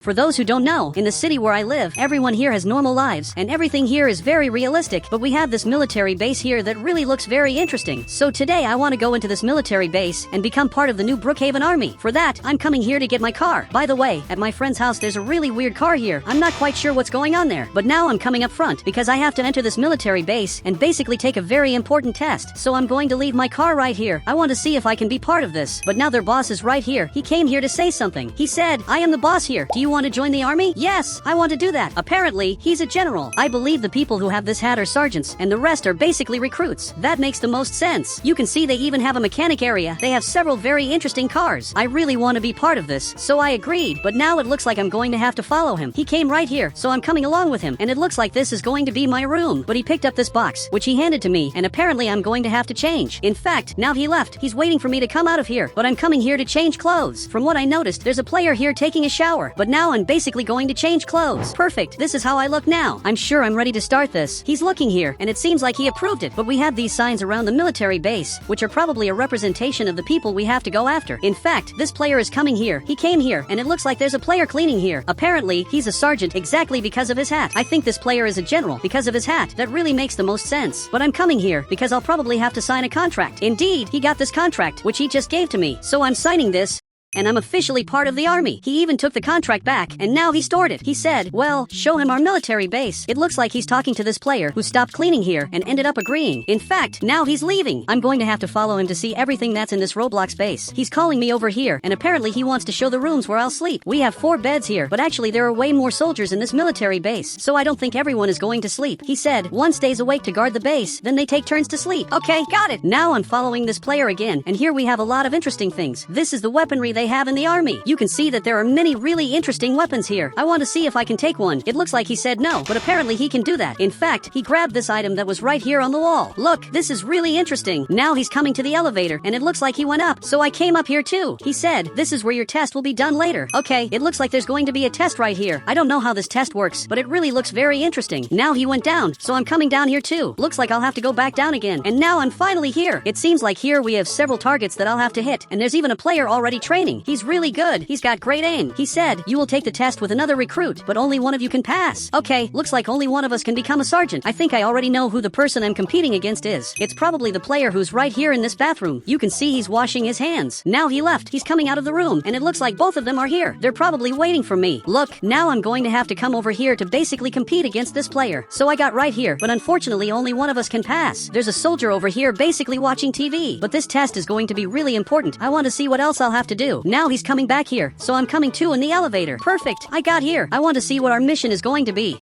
For those who don't know, in the city where I live, everyone here has normal lives, and everything here is very realistic, but we have this military base here that really looks very interesting. So today I want to go into this military base and become part of the new Brookhaven army. For that, I'm coming here to get my car. By the way, at my friend's house there's a really weird car here. I'm not quite sure what's going on there, but now I'm coming up front because I have to enter this military base and basically take a very important test. So I'm going to leave my car right here. I want to see if I can be part of this. But now their boss is right here. He came here to say something. He said, "I am the boss here. Do you want to join the army?" Yes, I want to do that. Apparently, he's a general. I believe the people who have this hat are sergeants, and the rest are basically recruits. That makes the most sense. You can see they even have a mechanic area. They have several very interesting cars. I really want to be part of this, so I agreed, but now it looks like I'm going to have to follow him. He came right here, so I'm coming along with him, and it looks like this is going to be my room. But he picked up this box, which he handed to me, and apparently I'm going to have to change. In fact, now he left. He's waiting for me to come out of here, but I'm coming here to change clothes. From what I noticed, there's a player here taking a shower, but now I'm basically going to change clothes. Perfect. This is how I look now. I'm sure I'm ready to start this. He's looking here, and it seems like he approved it, but we have these signs around the military base, which are probably a representation of the people we have to go after. In fact, this player is coming here. He came here, and it looks like there's a player cleaning here. Apparently, he's a sergeant exactly because of his hat. I think this player is a general because of his hat. That really makes the most sense. But I'm coming here because I'll probably have to sign a contract. Indeed, he got this contract, which he just gave to me. So I'm signing this, and I'm officially part of the army. He even took the contract back, and now he stored it. He said, well, show him our military base. It looks like he's talking to this player who stopped cleaning here and ended up agreeing. In fact, now he's leaving. I'm going to have to follow him to see everything that's in this Roblox base. He's calling me over here, and apparently he wants to show the rooms where I'll sleep. We have 4 beds here, but actually there are way more soldiers in this military base, so I don't think everyone is going to sleep. He said, one stays awake to guard the base, then they take turns to sleep. Okay, got it. Now I'm following this player again, and here we have a lot of interesting things. This is the weaponry they have in the army. You can see that there are many really interesting weapons here. I want to see if I can take one. It looks like he said no, but apparently he can do that. In fact, he grabbed this item that was right here on the wall. Look, this is really interesting. Now he's coming to the elevator, and it looks like he went up, so I came up here too. He said, this is where your test will be done later. Okay, it looks like there's going to be a test right here. I don't know how this test works, but it really looks very interesting. Now he went down, so I'm coming down here too. Looks like I'll have to go back down again, and now I'm finally here. It seems like here we have several targets that I'll have to hit, and there's even a player already training. He's really good. He's got great aim. He said, you will take the test with another recruit, but only one of you can pass. Okay, looks like only one of us can become a sergeant. I think I already know who the person I'm competing against is. It's probably the player who's right here in this bathroom. You can see he's washing his hands. Now he left. He's coming out of the room, and it looks like both of them are here. They're probably waiting for me. Look, now I'm going to have to come over here to basically compete against this player. So I got right here, but unfortunately only one of us can pass. There's a soldier over here basically watching TV, but this test is going to be really important. I want to see what else I'll have to do. Now he's coming back here, so I'm coming too in the elevator. Perfect, I got here. I want to see what our mission is going to be.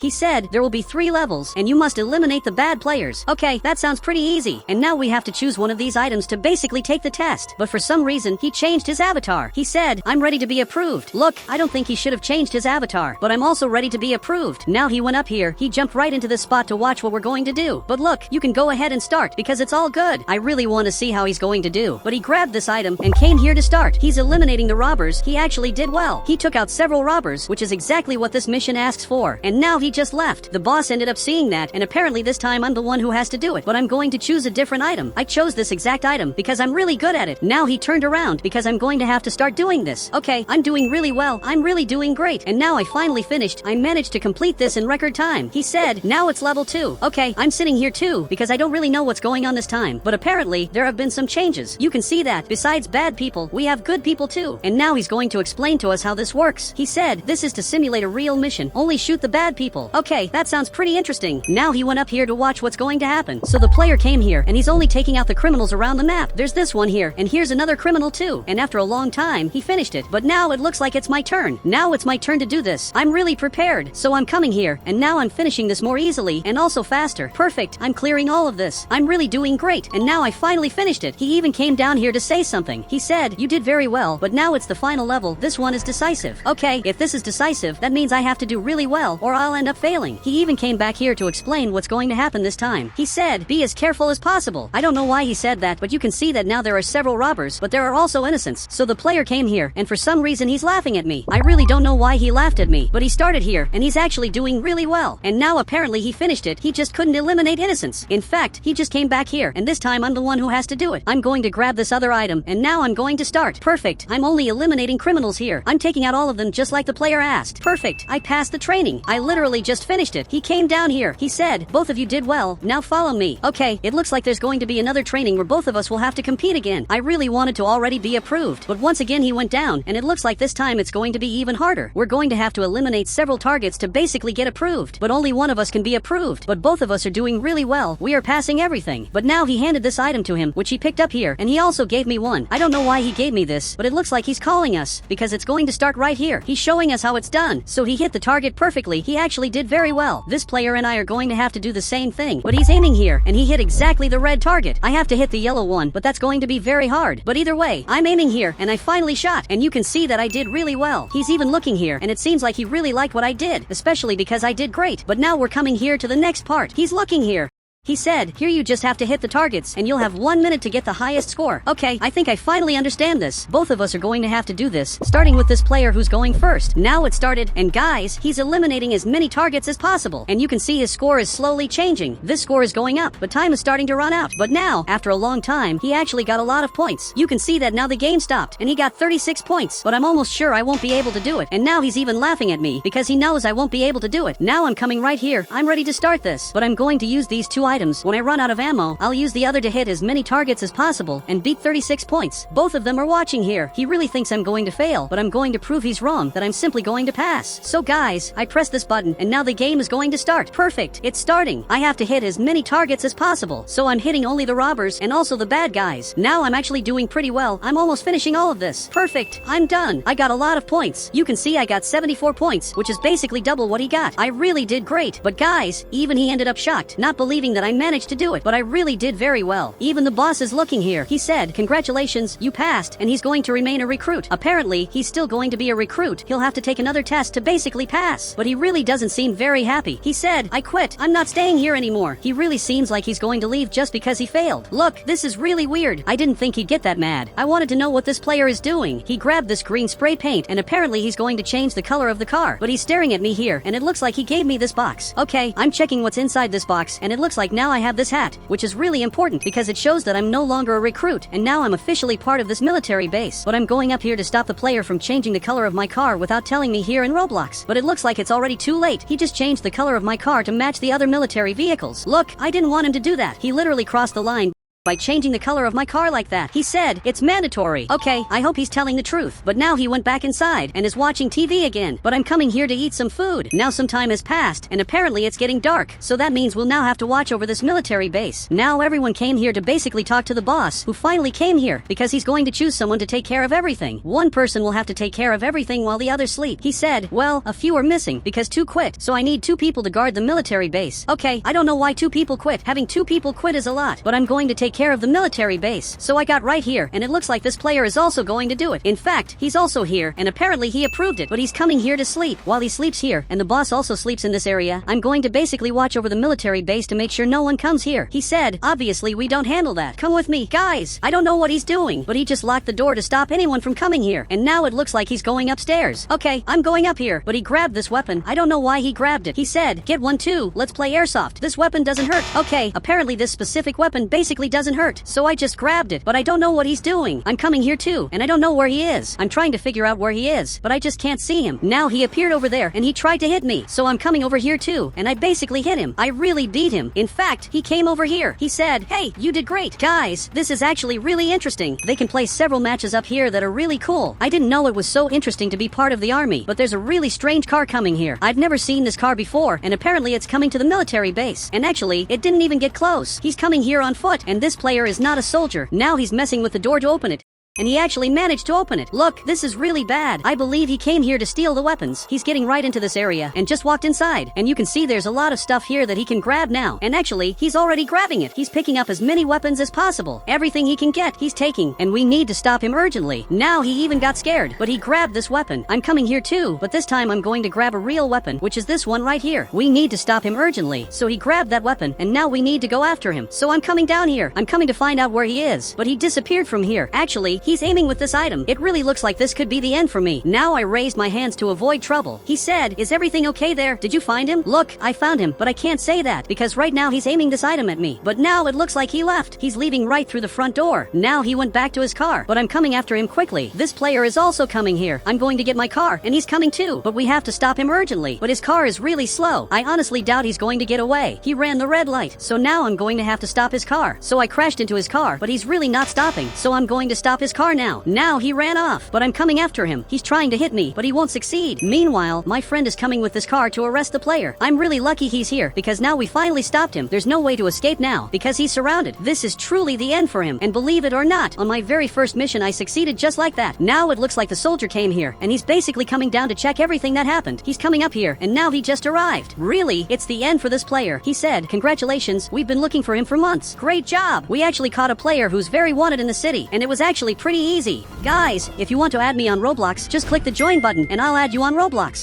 He said, there will be 3 levels, and you must eliminate the bad players. Okay, that sounds pretty easy. And now we have to choose one of these items to basically take the test. But for some reason, he changed his avatar. He said, I'm ready to be approved. Look, I don't think he should have changed his avatar, but I'm also ready to be approved. Now he went up here. He jumped right into this spot to watch what we're going to do. But look, you can go ahead and start, because it's all good. I really want to see how he's going to do. But he grabbed this item and came here to start. He's eliminating the robbers. He actually did well. He took out several robbers, which is exactly what this mission asks for. And now he just left. The boss ended up seeing that, and apparently this time I'm the one who has to do it. But I'm going to choose a different item. I chose this exact item because I'm really good at it. Now he turned around because I'm going to have to start doing this. Okay, I'm doing really well. I'm really doing great. And now I finally finished. I managed to complete this in record time. He said, now it's level 2. Okay, I'm sitting here too because I don't really know what's going on this time. But apparently there have been some changes. You can see that besides bad people, we have good people too. And now he's going to explain to us how this works. He said, this is to simulate a real mission. Only shoot the bad people. Okay, that sounds pretty interesting. Now he went up here to watch what's going to happen. So the player came here, and he's only taking out the criminals around the map. There's this one here, and here's another criminal too. And after a long time, he finished it. But now it looks like it's my turn. Now it's my turn to do this. I'm really prepared. So I'm coming here, and now I'm finishing this more easily, and also faster. Perfect. I'm clearing all of this. I'm really doing great. And now I finally finished it. He even came down here to say something. He said, you did very well, but now it's the final level. This one is decisive. Okay, if this is decisive, that means I have to do really well, or I'll end end up failing. He even came back here to explain what's going to happen this time. He said, be as careful as possible. I don't know why he said that, but you can see that now there are several robbers, but there are also innocents. So the player came here, and for some reason he's laughing at me. I really don't know why he laughed at me, but he started here, and he's actually doing really well. And now apparently he finished it. He just couldn't eliminate innocents. In fact, he just came back here, and this time I'm the one who has to do it. I'm going to grab this other item, and now I'm going to start. Perfect. I'm only eliminating criminals here. I'm taking out all of them just like the player asked. Perfect. I passed the training. I literally just finished it. He came down here. He said, both of you did well. Now follow me. Okay, it looks like there's going to be another training where both of us will have to compete again. I really wanted to already be approved, but once again he went down, and it looks like this time it's going to be even harder. We're going to have to eliminate several targets to basically get approved, but only one of us can be approved. But both of us are doing really well. We are passing everything. But now he handed this item to him, which he picked up here, and he also gave me one. I don't know why he gave me this, but it looks like he's calling us, because it's going to start right here. He's showing us how it's done. So he hit the target perfectly. He actually did very well. This player and I are going to have to do the same thing, but he's aiming here, and he hit exactly the red target. I have to hit the yellow one, but that's going to be very hard. But either way, I'm aiming here, and I finally shot, and you can see that I did really well. He's even looking here, and it seems like he really liked what I did, especially because I did great. But now we're coming here to the next part. He's looking here. He said, here you just have to hit the targets, and you'll have 1 minute to get the highest score. Okay, I think I finally understand this. Both of us are going to have to do this, starting with this player who's going first. Now it started, and guys, he's eliminating as many targets as possible, and you can see his score is slowly changing. This score is going up, but time is starting to run out. But now, after a long time, he actually got a lot of points. You can see that now the game stopped, and he got 36 points, but I'm almost sure I won't be able to do it. And now he's even laughing at me, because he knows I won't be able to do it. Now I'm coming right here. I'm ready to start this, but I'm going to use these two items. When I run out of ammo, I'll use the other to hit as many targets as possible and beat 36 points. Both of them are watching here. He really thinks I'm going to fail, but I'm going to prove he's wrong, that I'm simply going to pass. So guys, I press this button, and now the game is going to start. Perfect. It's starting. I have to hit as many targets as possible, so I'm hitting only the robbers and also the bad guys. Now I'm actually doing pretty well. I'm almost finishing all of this. Perfect. I'm done. I got a lot of points. You can see I got 74 points, which is basically double what he got. I really did great. But guys, even he ended up shocked, not believing that I managed to do it, but I really did very well. Even the boss is looking here. He said, congratulations, you passed, and he's going to remain a recruit. Apparently, he's still going to be a recruit. He'll have to take another test to basically pass, but he really doesn't seem very happy. He said, I quit. I'm not staying here anymore. He really seems like he's going to leave just because he failed. Look, this is really weird. I didn't think he'd get that mad. I wanted to know what this player is doing. He grabbed this green spray paint, and apparently he's going to change the color of the car, but he's staring at me here, and it looks like he gave me this box. Okay, I'm checking what's inside this box, and it looks like now I have this hat, which is really important because it shows that I'm no longer a recruit, and now I'm officially part of this military base. But I'm going up here to stop the player from changing the color of my car without telling me here in Roblox. But it looks like it's already too late. He just changed the color of my car to match the other military vehicles. Look, I didn't want him to do that. He literally crossed the line by changing the color of my car like that. He said, it's mandatory. Okay, I hope he's telling the truth. But now he went back inside and is watching TV again. But I'm coming here to eat some food. Now some time has passed, and apparently it's getting dark. So that means we'll now have to watch over this military base. Now everyone came here to basically talk to the boss, who finally came here, because he's going to choose someone to take care of everything. One person will have to take care of everything while the others sleep. He said, well, a few are missing, because 2 quit. So I need 2 people to guard the military base. Okay, I don't know why 2 people quit. Having 2 people quit is a lot, but I'm going to take care of the military base. So I got right here, and it looks like this player is also going to do it. In fact, he's also here, and apparently he approved it, but he's coming here to sleep. While he sleeps here, and the boss also sleeps in this area, I'm going to basically watch over the military base to make sure no one comes here. He said, obviously we don't handle that. Come with me. Guys, I don't know what he's doing, but he just locked the door to stop anyone from coming here, and now it looks like he's going upstairs. Okay, I'm going up here, but he grabbed this weapon. I don't know why he grabbed it. He said, get one too. Let's play airsoft. This weapon doesn't hurt. Okay, apparently this specific weapon basically doesn't hurt. So I just grabbed it, but I don't know what he's doing. I'm coming here too, and I don't know where he is. I'm trying to figure out where he is, but I just can't see him. Now he appeared over there, and he tried to hit me. So I'm coming over here too, and I basically hit him. I really beat him. In fact, he came over here. He said, hey, you did great. Guys, this is actually really interesting. They can play several matches up here that are really cool. I didn't know it was so interesting to be part of the army, but there's a really strange car coming here. I've never seen this car before, and apparently it's coming to the military base. And actually, it didn't even get close. He's coming here on foot, and this player is not a soldier. Now he's messing with the door to open it. and he actually managed to open it. Look, this is really bad. I believe he came here to steal the weapons. He's getting right into this area and just walked inside. And you can see there's a lot of stuff here that he can grab now. And actually, he's already grabbing it. He's picking up as many weapons as possible. Everything he can get, he's taking. And we need to stop him urgently. Now he even got scared, but he grabbed this weapon. I'm coming here too, but this time I'm going to grab a real weapon, which is this one right here. We need to stop him urgently. So he grabbed that weapon, and now we need to go after him. So I'm coming down here. I'm coming to find out where he is. But he disappeared from here. Actually, he's aiming with this item. It really looks like this could be the end for me. Now I raised my hands to avoid trouble. He said, "Is everything okay there? Did you find him?" Look, I found him, but I can't say that because right now he's aiming this item at me. But now it looks like he left. He's leaving right through the front door. Now he went back to his car, but I'm coming after him quickly. This player is also coming here. I'm going to get my car, and he's coming too, but we have to stop him urgently. But his car is really slow. I honestly doubt he's going to get away. He ran the red light, so now I'm going to have to stop his car. So I crashed into his car, but he's really not stopping, so I'm going to stop his car now. Now he ran off, but I'm coming after him. He's trying to hit me, but he won't succeed. Meanwhile, my friend is coming with this car to arrest the player. I'm really lucky he's here, because now we finally stopped him. There's no way to escape now, because he's surrounded. This is truly the end for him, and believe it or not, on my very first mission I succeeded just like that. Now it looks like the soldier came here, and he's basically coming down to check everything that happened. He's coming up here, and now he just arrived. Really, it's the end for this player. He said, "Congratulations, we've been looking for him for months. Great job. We actually caught a player who's very wanted in the city, and it was actually pretty easy." Guys, if you want to add me on Roblox, just click the join button, and I'll add you on Roblox.